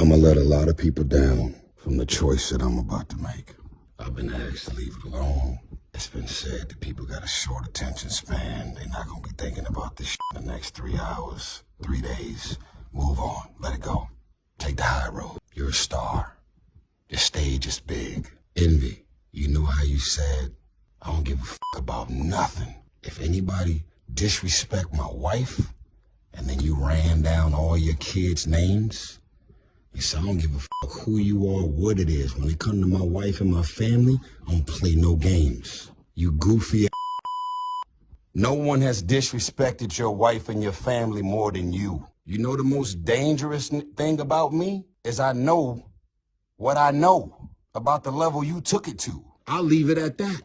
I'ma let a lot of people down from the choice that I'm about to make. I've been asked to leave it alone. It's been said that people got a short attention span. They're not gonna be thinking about this shit in the next 3 hours, 3 days. Move on, let it go. Take the high road. You're a star. The stage is big. Envy, you know how you said, I don't give a fuck about nothing. If anybody disrespect my wife, and then you ran down all your kids' names, you said, I don't give a fuck who you are, what it is. When it comes to my wife and my family, I don't play no games. You goofy. No one has disrespected your wife and your family more than you. You know the most dangerous thing about me is I know what I know about the level you took it to. I'll leave it at that.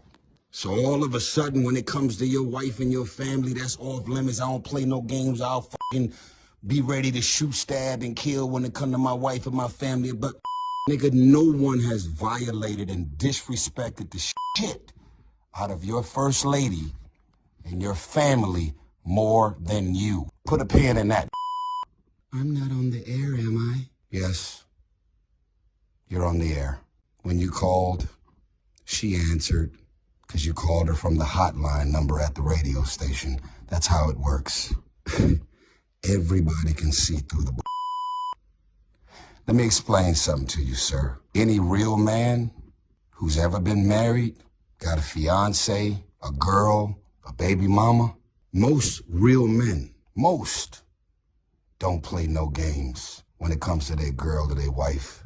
So all of a sudden, when it comes to your wife and your family, that's off limits. I don't play no games. I'll fucking be ready to shoot, stab, and kill when it comes to my wife and my family. But nigga, no one has violated and disrespected the shit out of your first lady and your family more than you. Put a pin in that. I'm not on the air, am I? Yes, you're on the air. When you called, she answered because you called her from the hotline number at the radio station. That's how it works. Everybody can see through the Let me explain something to you, sir. Any real man who's ever been married, got a fiance, a girl, a baby mama, most real men, most don't play no games when it comes to their girl or their wife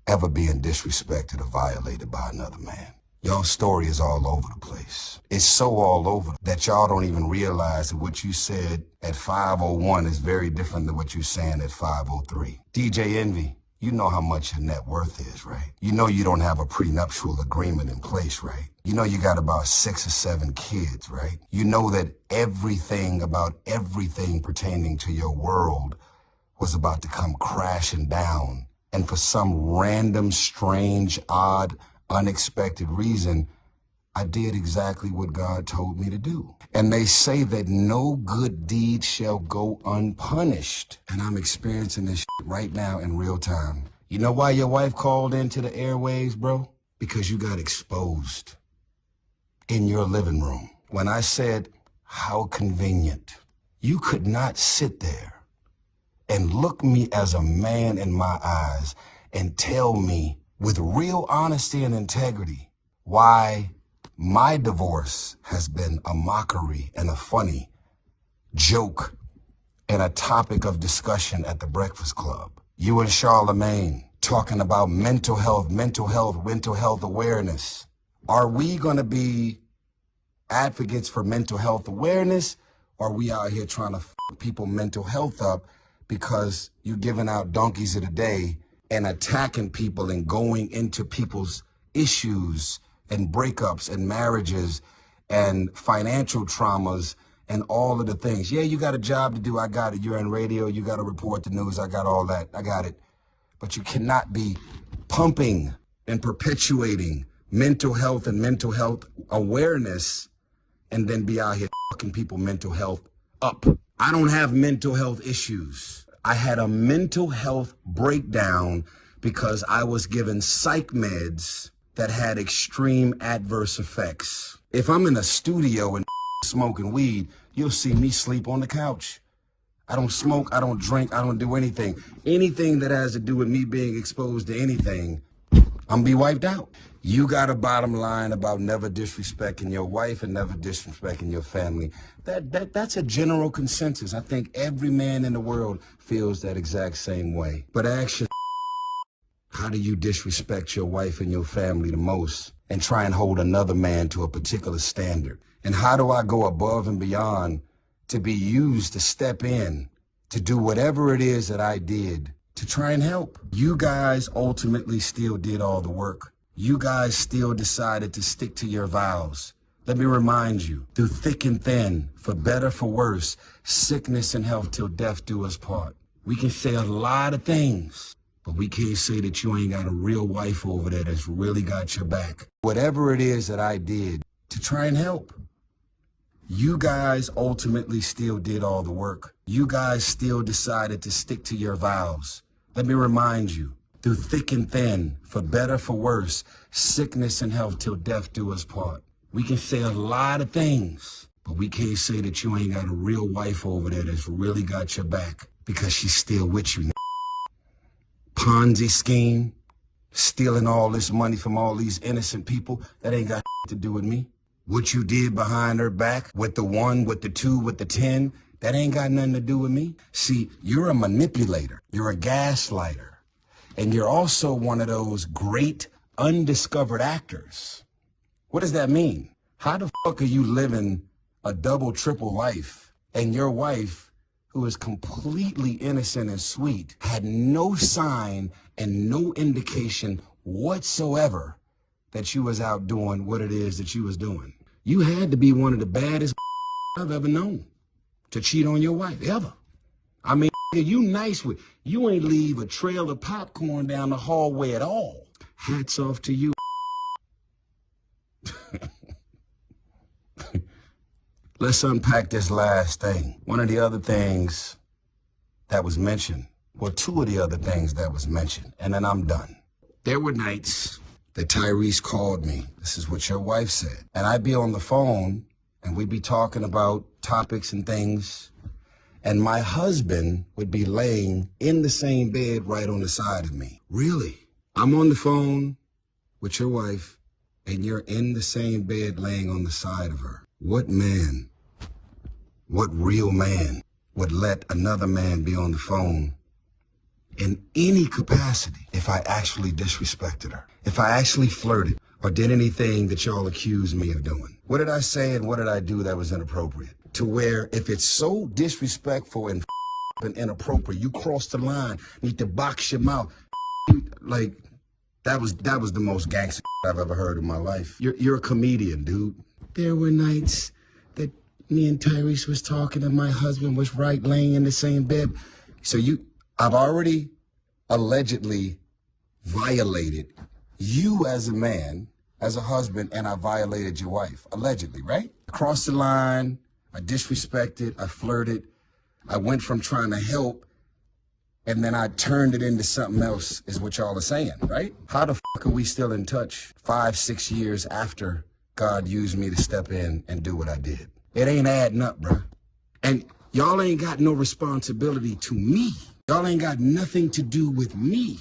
ever being disrespected or violated by another man. Y'all story is all over the place. It's so all over that y'all don't even realize that what you said at 5:01 is very different than what you're saying at 5:03. DJ Envy, you know how much your net worth is, right? You know you don't have a prenuptial agreement in place, right? You know you got about 6 or 7 kids, right? You know that everything about everything pertaining to your world was about to come crashing down. And for some random, strange, odd, unexpected reason, I did exactly what God told me to do. And they say that no good deed shall go unpunished. And I'm experiencing this shit right now in real time. You know why your wife called into the airwaves, bro? Because you got exposed in your living room. When I said, how convenient, you could not sit there and look me as a man in my eyes and tell me with real honesty and integrity why my divorce has been a mockery and a funny joke and a topic of discussion at the Breakfast Club. You and Charlemagne talking about mental health awareness. Are we gonna be advocates for mental health awareness, or are we out here trying to f people mental health up because you're giving out donkeys of the day and attacking people and going into people's issues and breakups and marriages and financial traumas and all of the things? Yeah, you got a job to do. I got it. You're in radio. You got to report the news. I got all that. I got it. But you cannot be pumping and perpetuating mental health and mental health awareness and then be out here fucking people mental health up. I don't have mental health issues. I had a mental health breakdown because I was given psych meds that had extreme adverse effects. If I'm in a studio and smoking weed, you'll see me sleep on the couch. I don't smoke, I don't drink, I don't do anything. Anything that has to do with me being exposed to anything, I'm be wiped out. You got a bottom line about never disrespecting your wife and never disrespecting your family. That's a general consensus. I think every man in the world feels that exact same way. But actually, how do you disrespect your wife and your family the most and try and hold another man to a particular standard? And how do I go above and beyond to be used to step in to do whatever it is that I did to try and help? You guys ultimately still did all the work. You guys still decided to stick to your vows. Let me remind you, through thick and thin, for better, for worse, sickness and health till death do us part. We can say a lot of things, but we can't say that you ain't got a real wife over there that's really got your back. Whatever it is that I did to try and help, you guys ultimately still did all the work. You guys still decided to stick to your vows. Let me remind you, through thick and thin, for better, for worse, sickness and health till death do us part. We can say a lot of things, but we can't say that you ain't got a real wife over there that's really got your back because she's still with you. Ponzi scheme, stealing all this money from all these innocent people, that ain't got to do with me. What you did behind her back with the 1, with the 2, with the 10, that ain't got nothing to do with me. See, you're a manipulator. You're a gaslighter. And you're also one of those great undiscovered actors. What does that mean? How the fuck are you living a double, triple life and your wife, who is completely innocent and sweet, had no sign and no indication whatsoever that you was out doing what it is that you was doing? You had to be one of the baddest I've ever known to cheat on your wife, ever. I mean, you nice with, you ain't leave a trail of popcorn down the hallway at all. Hats off to you. Let's unpack this last thing. One of the other things that was mentioned, well, 2 of the other things that was mentioned, and then I'm done. There were nights that Tyrese called me. This is what your wife said. And I'd be on the phone and we'd be talking about topics and things. And my husband would be laying in the same bed right on the side of me. Really? I'm on the phone with your wife and you're in the same bed laying on the side of her. What man, what real man would let another man be on the phone in any capacity if I actually disrespected her, if I actually flirted or did anything that y'all accused me of doing? What did I say and what did I do that was inappropriate? To where if it's so disrespectful and inappropriate, you cross the line, need to box your mouth. Like, that was the most gangster I've ever heard in my life. You're a comedian, dude. There were nights that me and Tyrese was talking and my husband was right laying in the same bed. So I've already allegedly violated you as a man, as a husband, and I violated your wife, allegedly, right? Crossed the line, I disrespected, I flirted, I went from trying to help, and then I turned it into something else, is what y'all are saying, right? How the fuck are we still in touch 5, 6 years after God used me to step in and do what I did? It ain't adding up, bruh. And y'all ain't got no responsibility to me. Y'all ain't got nothing to do with me.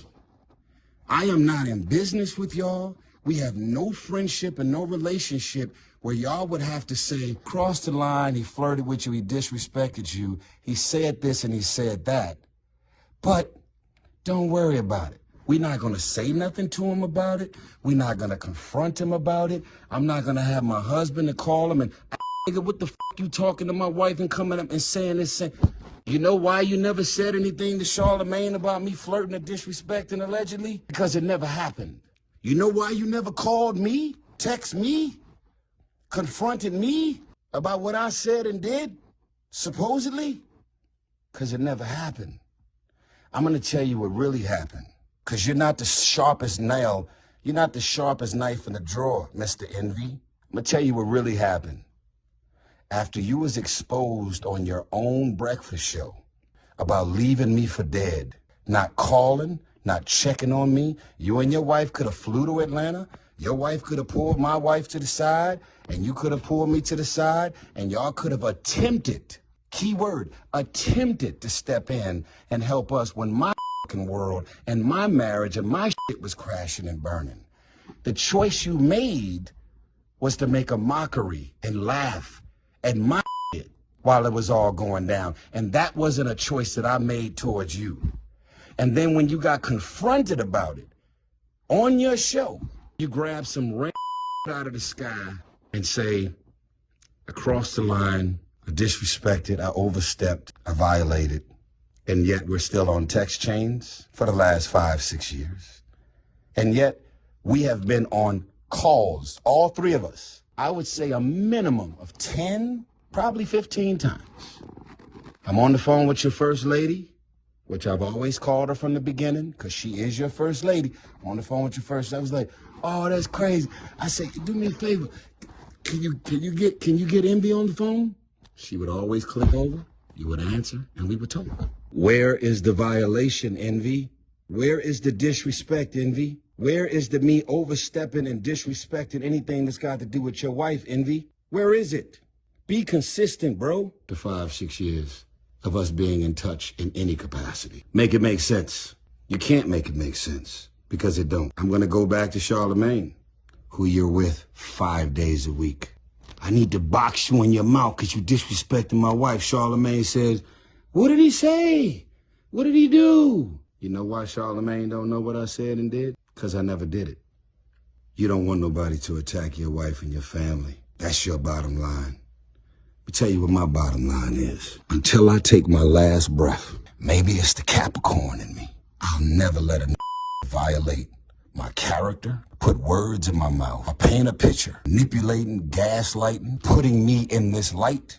I am not in business with y'all. We have no friendship and no relationship where y'all would have to say, cross the line, he flirted with you, he disrespected you, he said this and he said that. But don't worry about it. We're not going to say nothing to him about it. We're not going to confront him about it. I'm not going to have my husband to call him and, nigga, what the fuck you talking to my wife and coming up and saying this? You know why you never said anything to Charlamagne about me flirting or disrespecting allegedly? Because it never happened. You know why you never called me, text me, confronted me about what I said and did, supposedly? Because it never happened. I'm going to tell you what really happened. Because you're not the sharpest nail. You're not the sharpest knife in the drawer, Mr. Envy. I'm going to tell you what really happened. After you was exposed on your own breakfast show about leaving me for dead, not calling, not checking on me, you and your wife could have flew to Atlanta. Your wife could have pulled my wife to the side, and you could have pulled me to the side, and y'all could have attempted, keyword, attempted to step in and help us when my world and my marriage and my shit was crashing and burning. The choice you made was to make a mockery and laugh at my shit while it was all going down. And that wasn't a choice that I made towards you. And then when you got confronted about it on your show, you grab some random out of the sky and say, I crossed the line, I disrespected, I overstepped, I violated. And yet we're still on text chains for the last 5, 6 years. And yet we have been on calls, all 3 of us, I would say a minimum of 10, probably 15 times. I'm on the phone with your first lady, which I've always called her from the beginning because she is your first lady. I'm on the phone with your first. I was like, oh, that's crazy. I said, do me a favor. Can you get Envy on the phone? She would always click over. You would answer, and we would talk. Where is the violation, Envy? Where is the disrespect, Envy? Where is the me overstepping and disrespecting anything that's got to do with your wife, Envy? Where is it? Be consistent, bro. The 5-6 years of us being in touch in any capacity. Make it make sense. You can't make it make sense because it don't. I'm gonna go back to Charlemagne, who you're with 5 days a week. I need to box you in your mouth because you disrespecting my wife. Charlemagne says, what did he say? What did he do? You know why Charlemagne don't know what I said and did? Because I never did it. You don't want nobody to attack your wife and your family. That's your bottom line. Let me tell you what my bottom line is. Until I take my last breath, maybe it's the Capricorn in me. I'll never let a violate my character, put words in my mouth, or paint a picture, manipulating, gaslighting, putting me in this light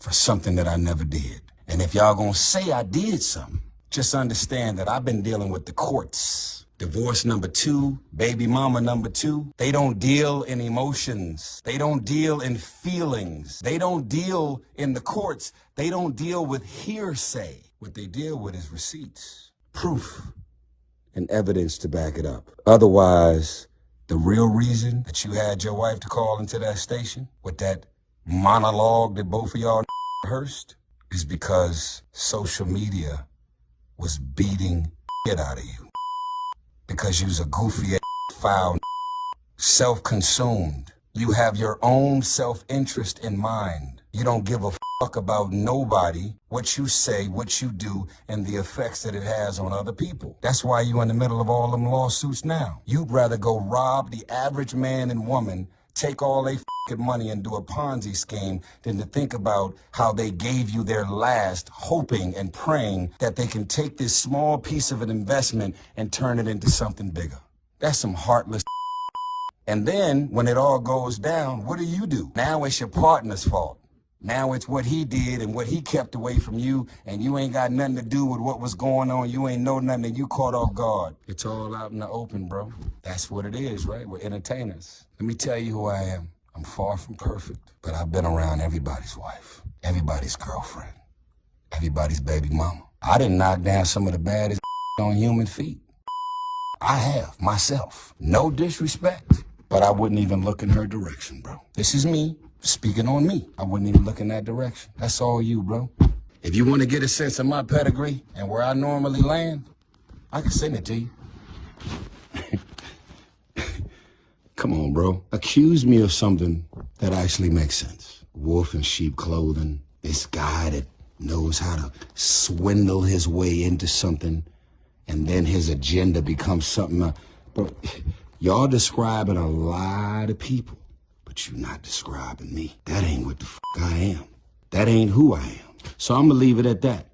for something that I never did. And if y'all gonna say I did something, just understand that I've been dealing with the courts. Divorce number 2, baby mama number 2. They don't deal in emotions. They don't deal in feelings. They don't deal in the courts. They don't deal with hearsay. What they deal with is receipts, proof, and evidence to back it up. Otherwise, the real reason that you had your wife to call into that station with that monologue that both of y'all rehearsed is because social media was beating shit out of you. Because you's a goofy, foul, self-consumed. You have your own self-interest in mind. You don't give a fuck about nobody, what you say, what you do, and the effects that it has on other people. That's why you in the middle of all them lawsuits now. You'd rather go rob the average man and woman, take all their fucking money and do a Ponzi scheme than to think about how they gave you their last, hoping and praying that they can take this small piece of an investment and turn it into something bigger. That's some heartless. And then when it all goes down, what do? Now it's your partner's fault. Now it's what he did and what he kept away from you, and you ain't got nothing to do with what was going on. You ain't know nothing and you caught off guard. It's all out in the open, bro. That's what it is, right? We're entertainers. Let me tell you who I am. I'm far from perfect, but I've been around everybody's wife, everybody's girlfriend, everybody's baby mama. I didn't knock down some of the baddest on human feet. I have, myself. No disrespect, but I wouldn't even look in her direction, bro. This is me. Speaking on me, I wouldn't even look in that direction. That's all you, bro. If you want to get a sense of my pedigree and where I normally land, I can send it to you. Come on, bro. Accuse me of something that actually makes sense. Wolf in sheep clothing. This guy that knows how to swindle his way into something, and then his agenda becomes something. Bro, y'all describing a lot of people. But you're not describing me. That ain't what the I am. That ain't who I am. So I'm gonna leave it at that.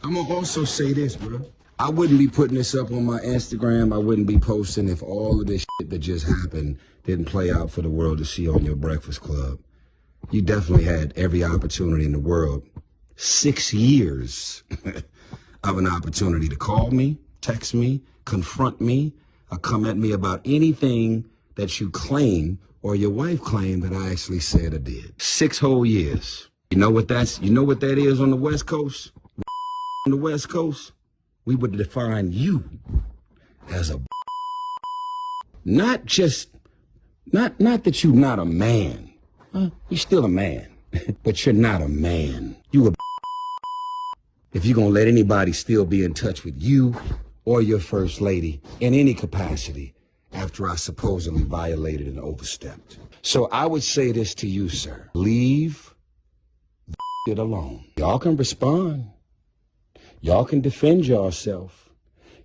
I'm gonna also say this, bro. I wouldn't be putting this up on my Instagram. I wouldn't be posting if all of this shit that just happened didn't play out for the world to see on your Breakfast Club. You definitely had every opportunity in the world. 6 years of an opportunity to call me, text me, confront me, or come at me about anything that you claim or your wife claimed that I actually said or did. 6 whole years. You know what that is on the West Coast? On the West Coast, we would define you as a not that you're not a man. You're still a man, but you're not a man. You a if you're gonna let anybody still be in touch with you or your first lady in any capacity after I supposedly violated and overstepped. So I would say this to you, sir. Leave it alone. Y'all can respond. Y'all can defend yourself.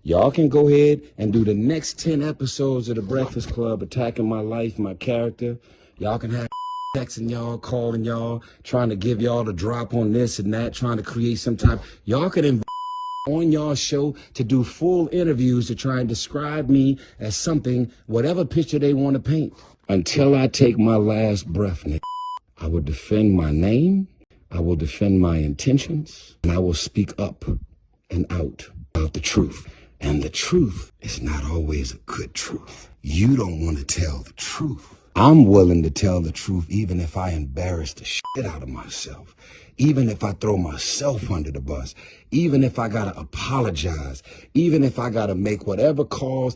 Y'all can go ahead and do the next 10 episodes of The Breakfast Club attacking my life, my character. Y'all can have texting y'all, calling y'all, trying to give y'all the drop on this and that, trying to create some type. Y'all can invite on y'all show to do full interviews to try and describe me as something, whatever picture they want to paint. Until I take my last breath, nigga, I will defend my name, I will defend my intentions, and I will speak up and out about the truth. And the truth is not always a good truth. You don't want to tell the truth. I'm willing to tell the truth even if I embarrass the shit out of myself. even if I throw myself under the bus, even if I gotta apologize, even if I gotta make whatever calls